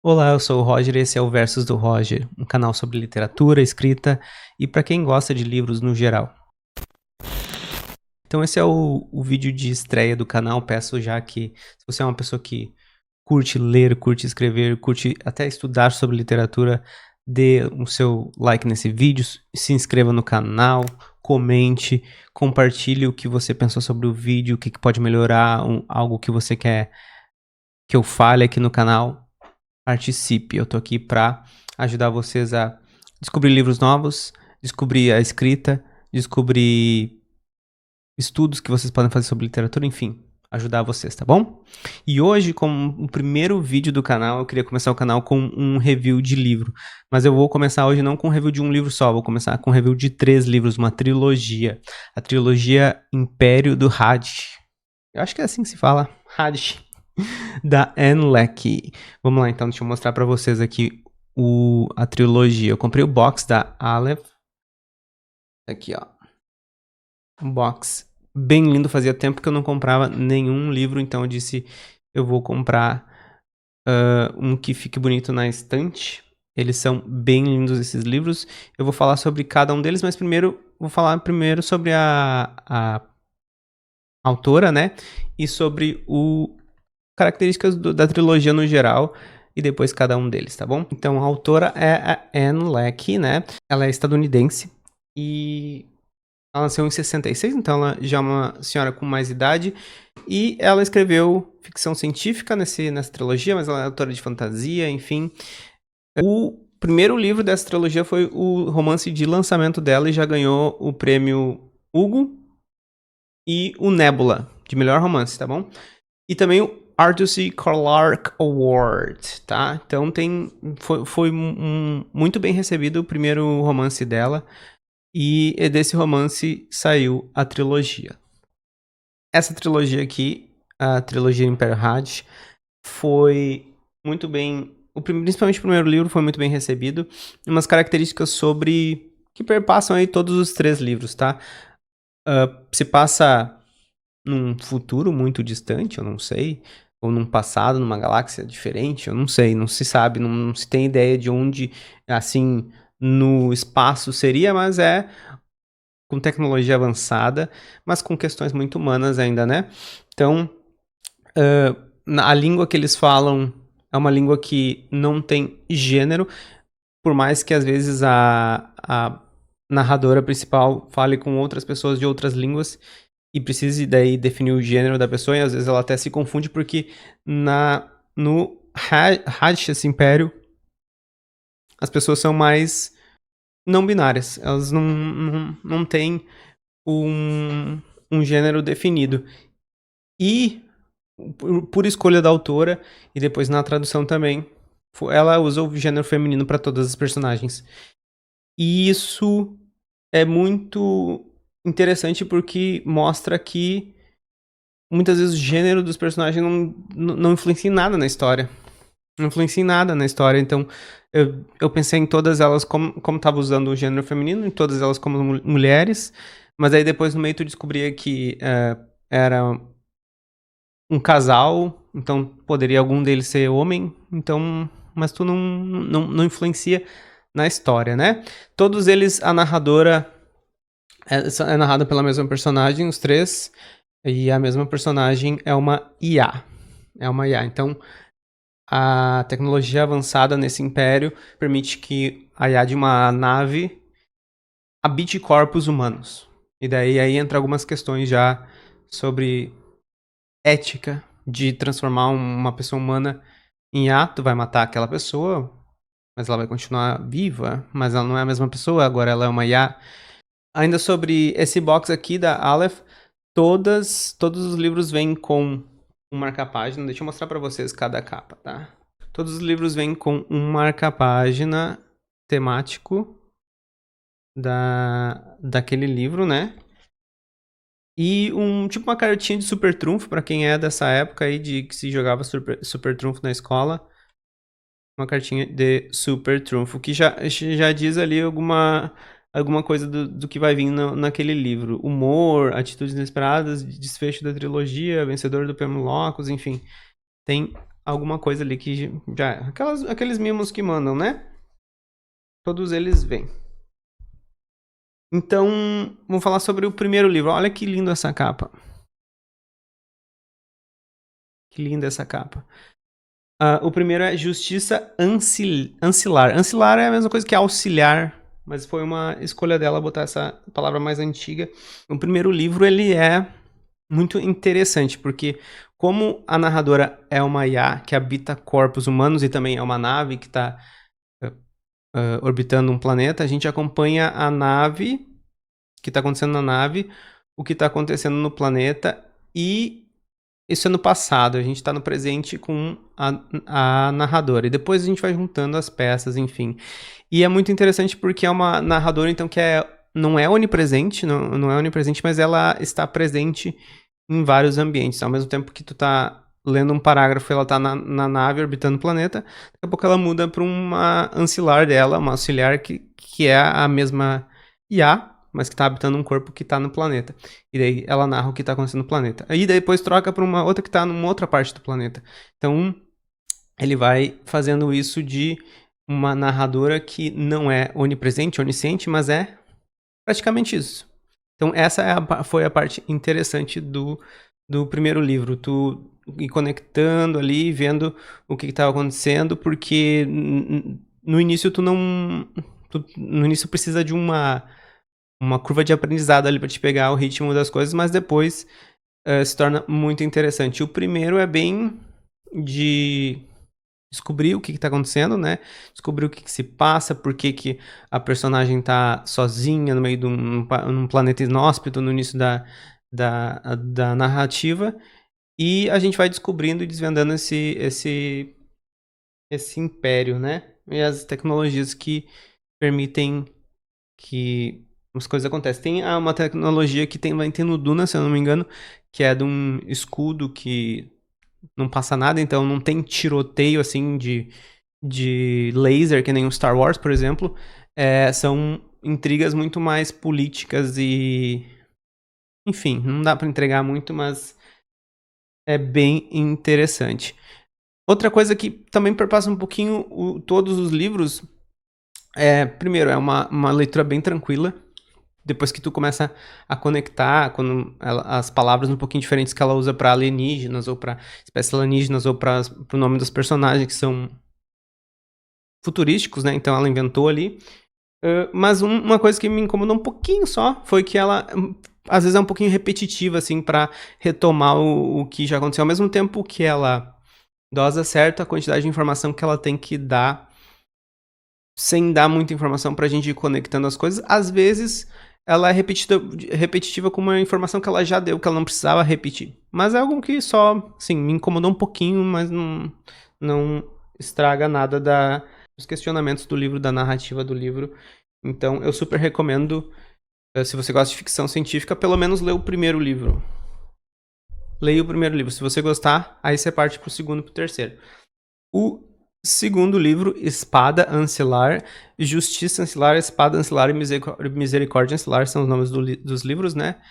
Olá, eu sou o Roger e esse é o Versos do Roger, um canal sobre literatura, escrita e para quem gosta de livros no geral. Então esse é o vídeo de estreia do canal. Peço já que, se você é uma pessoa que curte ler, curte escrever, curte até estudar sobre literatura, dê o seu like nesse vídeo, se inscreva no canal, comente, compartilhe o que você pensou sobre o vídeo, o que pode melhorar, algo que você quer que eu fale aqui no canal. Participe, eu tô aqui para ajudar vocês a descobrir livros novos, descobrir a escrita, descobrir estudos que vocês podem fazer sobre literatura, enfim, ajudar vocês, tá bom? E hoje, como o primeiro vídeo do canal, eu queria começar o canal com um review de livro, mas eu vou começar hoje não com um review de um livro só, vou começar com um review de 3 livros, uma trilogia, a trilogia Império do Hadj. Eu acho que é assim que se fala, Hadj, da Ann Leckie. Vamos lá então, deixa eu mostrar pra vocês aqui a trilogia. Eu comprei o box da Aleph. Aqui, ó. Um box bem lindo. Fazia tempo que eu não comprava nenhum livro, então eu disse, eu vou comprar um que fique bonito na estante. Eles são bem lindos, esses livros. Eu vou falar sobre cada um deles, mas vou falar primeiro sobre a autora, né? E sobre características da trilogia no geral, e depois cada um deles, tá bom? Então, a autora é a Ann Leckie, né? Ela é estadunidense e ela nasceu em 66, então ela já é uma senhora com mais idade, e ela escreveu ficção científica nessa trilogia, mas ela é autora de fantasia, enfim. O primeiro livro dessa trilogia foi o romance de lançamento dela e já ganhou o prêmio Hugo e o Nebula, de melhor romance, tá bom? E também o Arthur C. Clarke Award, tá? Então foi muito bem recebido o primeiro romance dela, e desse romance saiu a trilogia. Essa trilogia aqui, a trilogia Império Hadj, foi muito bem... Principalmente o primeiro livro foi muito bem recebido, e umas características sobre... que perpassam aí todos os 3 livros, tá? Se passa num futuro muito distante, eu não sei, ou num passado, numa galáxia diferente, eu não sei, não se sabe, não se tem ideia de onde, assim, no espaço seria, mas é com tecnologia avançada, mas com questões muito humanas ainda, né? Então, a língua que eles falam é uma língua que não tem gênero, por mais que às vezes a narradora principal fale com outras pessoas de outras línguas e precise daí definir o gênero da pessoa, e às vezes ela até se confunde porque no Hadj, esse império, as pessoas são mais não binárias, elas não têm um gênero definido. E por escolha da autora, e depois na tradução também, ela usa o gênero feminino para todas as personagens. E isso é muito interessante porque mostra que muitas vezes o gênero dos personagens não influencia em nada na história. Não influencia em nada na história. Então, eu pensei em todas elas como tava usando o gênero feminino, em todas elas como mulheres, mas aí depois no meio tu descobria que era um casal, então poderia algum deles ser homem, então, mas tu não influencia na história, né? Todos eles, a narradora é narrada pela mesma personagem, os 3, e a mesma personagem é uma IA. É uma IA. Então, a tecnologia avançada nesse império permite que a IA de uma nave habite corpos humanos. E daí aí entra algumas questões já sobre ética de transformar uma pessoa humana em IA. Tu vai matar aquela pessoa, mas ela vai continuar viva, mas ela não é a mesma pessoa, agora ela é uma IA. Ainda sobre esse box aqui da Aleph, todos os livros vêm com um marca-página. Deixa eu mostrar para vocês cada capa, tá? Todos os livros vêm com um marca-página temático daquele livro, né? E tipo uma cartinha de super trunfo para quem é dessa época aí de que se jogava super trunfo na escola. Uma cartinha de super trunfo que já diz ali alguma coisa do que vai vir naquele livro. Humor, atitudes inesperadas, desfecho da trilogia, vencedor do prêmio Locus, enfim. Tem alguma coisa ali que já... Aqueles mimos que mandam, né? Todos eles vêm. Então, vamos falar sobre o primeiro livro. Olha que lindo essa capa. Que linda essa capa. O primeiro é Justiça Ancilar. Ancilar é a mesma coisa que auxiliar, mas foi uma escolha dela botar essa palavra mais antiga. O primeiro livro, ele é muito interessante, porque como a narradora é uma IA que habita corpos humanos e também é uma nave que está orbitando um planeta, a gente acompanha a nave, o que está acontecendo na nave, o que está acontecendo no planeta, e isso é no passado, a gente está no presente com a narradora, e depois a gente vai juntando as peças, enfim. E é muito interessante porque é uma narradora, então, que não é onipresente, não é onipresente, mas ela está presente em vários ambientes. Ao mesmo tempo que tu tá lendo um parágrafo e ela tá na nave orbitando o planeta, daqui a pouco ela muda para uma ancilar dela, uma auxiliar que é a mesma IA, mas que tá habitando um corpo que tá no planeta. E daí ela narra o que tá acontecendo no planeta. Aí depois troca para uma outra que tá numa outra parte do planeta. Então, ele vai fazendo isso de uma narradora que não é onipresente, onisciente, mas é praticamente isso. Então, essa foi a parte interessante do primeiro livro. Tu ir conectando ali, vendo o que estava acontecendo, porque no início no início precisa de uma curva de aprendizado ali para te pegar o ritmo das coisas, mas depois se torna muito interessante. O primeiro é bem de descobrir o que está acontecendo, né? Descobrir o que se passa, por que a personagem tá sozinha no meio de num planeta inóspito no início da narrativa. E a gente vai descobrindo e desvendando esse império, né? E as tecnologias que permitem que as coisas aconteçam. Tem uma tecnologia que vai ter no Duna, se eu não me engano, que é de um escudo que não passa nada, então não tem tiroteio assim de laser, que nem o Star Wars, por exemplo. São intrigas muito mais políticas e... Enfim, não dá pra entregar muito, mas é bem interessante. Outra coisa que também perpassa um pouquinho todos os livros primeiro, é uma leitura bem tranquila. Depois que tu começa a conectar as palavras um pouquinho diferentes que ela usa para alienígenas, ou para espécies alienígenas, ou para o nome dos personagens que são futurísticos, né? Então ela inventou ali. Mas uma coisa que me incomodou um pouquinho só foi que ela às vezes é um pouquinho repetitiva, assim, para retomar o que já aconteceu. Ao mesmo tempo que ela dosa certo a quantidade de informação que ela tem que dar, sem dar muita informação pra gente ir conectando as coisas, às vezes ela é repetitiva com uma informação que ela já deu, que ela não precisava repetir. Mas é algo que só, assim, me incomodou um pouquinho, mas não estraga nada dos questionamentos do livro, da narrativa do livro. Então, eu super recomendo, se você gosta de ficção científica, pelo menos ler o primeiro livro. Leia o primeiro livro. Se você gostar, aí você parte pro segundo e pro terceiro. O segundo livro, Espada Ancilar, Justiça Ancilar, Espada Ancilar e Misericórdia Ancilar são os nomes dos livros, né?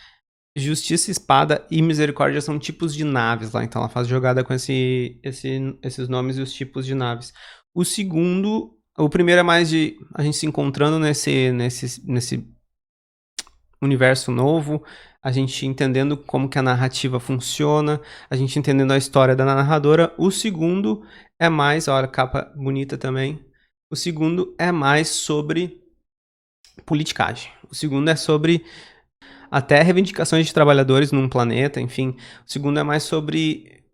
Justiça, Espada e Misericórdia são tipos de naves lá, então ela faz jogada com esses nomes e os tipos de naves. O primeiro é mais de a gente se encontrando nesse universo novo, a gente entendendo como que a narrativa funciona, a gente entendendo a história da narradora. O segundo é mais, olha, capa bonita também. O segundo é mais sobre politicagem. O segundo é sobre até reivindicações de trabalhadores num planeta, enfim. O segundo é mais sobre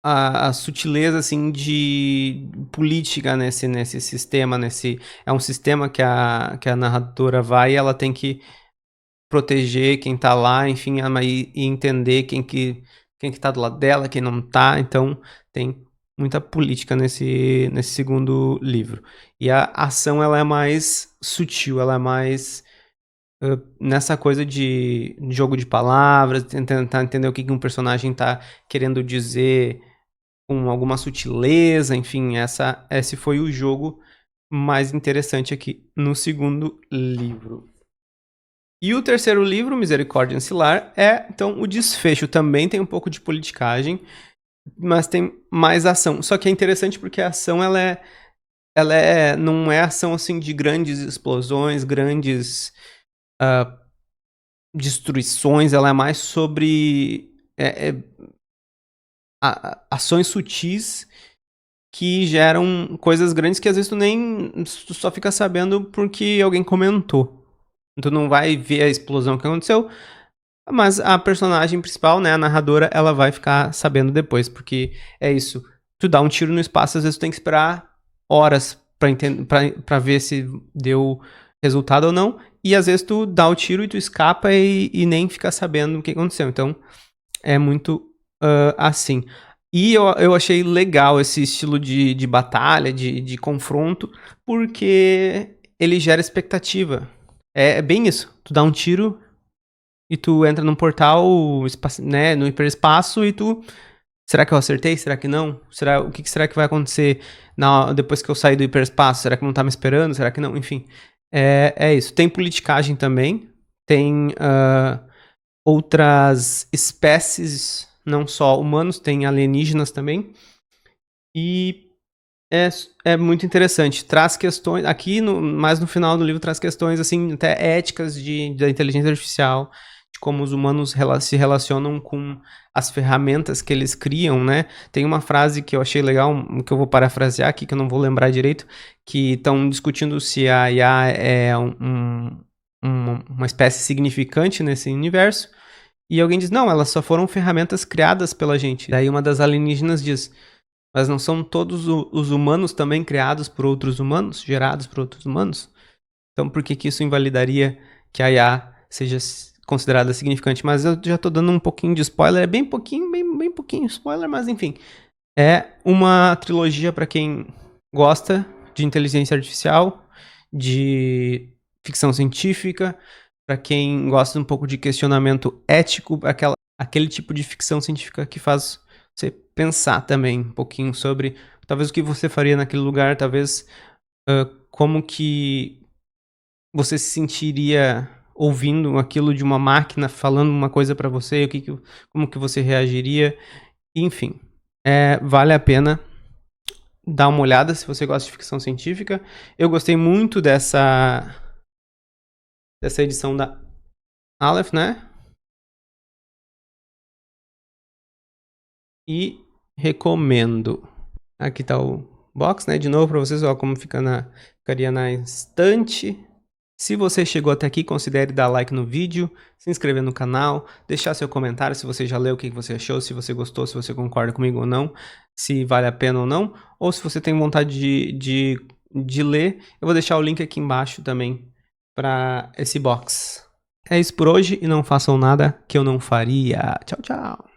a sutileza, assim, de política nesse sistema, é um sistema que a narradora vai e ela tem que proteger quem tá lá, enfim, e entender quem que tá do lado dela, quem não tá. Então, tem muita política nesse segundo livro. E a ação, ela é mais sutil, ela é mais nessa coisa de jogo de palavras, tentar entender o que um personagem tá querendo dizer com alguma sutileza, enfim, esse foi o jogo mais interessante aqui no segundo livro. E o terceiro livro, Misericórdia Ancilar, então o desfecho também tem um pouco de politicagem. mas tem mais ação. Só que é interessante porque a ação não é ação assim de grandes explosões, grandes destruições, ela é mais sobre ações sutis que geram coisas grandes que às vezes tu só fica sabendo porque alguém comentou. Tu não vai ver a explosão que aconteceu, mas a personagem principal, né, a narradora, ela vai ficar sabendo depois, porque é isso. Tu dá um tiro no espaço, às vezes tu tem que esperar horas pra ver se deu resultado ou não, e às vezes tu dá o tiro e tu escapa e nem fica sabendo o que aconteceu. Então, é muito assim. E eu achei legal esse estilo de batalha, de confronto, porque ele gera expectativa. É bem isso. Tu dá um tiro e tu entra num portal, né, no hiperespaço e tu... Será que eu acertei? Será que não? O que será que vai acontecer depois que eu sair do hiperespaço? Será que não tá me esperando? Será que não? Enfim, é isso. Tem politicagem também. Tem outras espécies, não só humanos, tem alienígenas também. E é muito interessante. Traz questões, aqui mais no final do livro, traz questões assim, até éticas da inteligência artificial, de como os humanos se relacionam com as ferramentas que eles criam, né? Tem uma frase que eu achei legal, que eu vou parafrasear aqui, que eu não vou lembrar direito, que estão discutindo se a IA é uma espécie significante nesse universo, e alguém diz, não, elas só foram ferramentas criadas pela gente. Daí uma das alienígenas diz, mas não são todos os humanos também criados por outros humanos, gerados por outros humanos? Então por que isso invalidaria que a IA seja considerada significante? Mas eu já tô dando um pouquinho de spoiler, é bem pouquinho, bem pouquinho spoiler, mas enfim. É uma trilogia para quem gosta de inteligência artificial, de ficção científica, para quem gosta um pouco de questionamento ético, aquele tipo de ficção científica que faz você pensar também um pouquinho sobre talvez o que você faria naquele lugar, talvez como que você se sentiria ouvindo aquilo de uma máquina falando uma coisa para você, como que você reagiria, enfim, vale a pena dar uma olhada se você gosta de ficção científica. Eu gostei muito dessa edição da Aleph, né? E recomendo. Aqui tá o box, né? De novo para vocês, ó, como ficaria na estante. Se você chegou até aqui, considere dar like no vídeo, se inscrever no canal, deixar seu comentário se você já leu, o que você achou, se você gostou, se você concorda comigo ou não, se vale a pena ou não, ou se você tem vontade de ler, eu vou deixar o link aqui embaixo também para esse box. É isso por hoje e não façam nada que eu não faria. Tchau, tchau.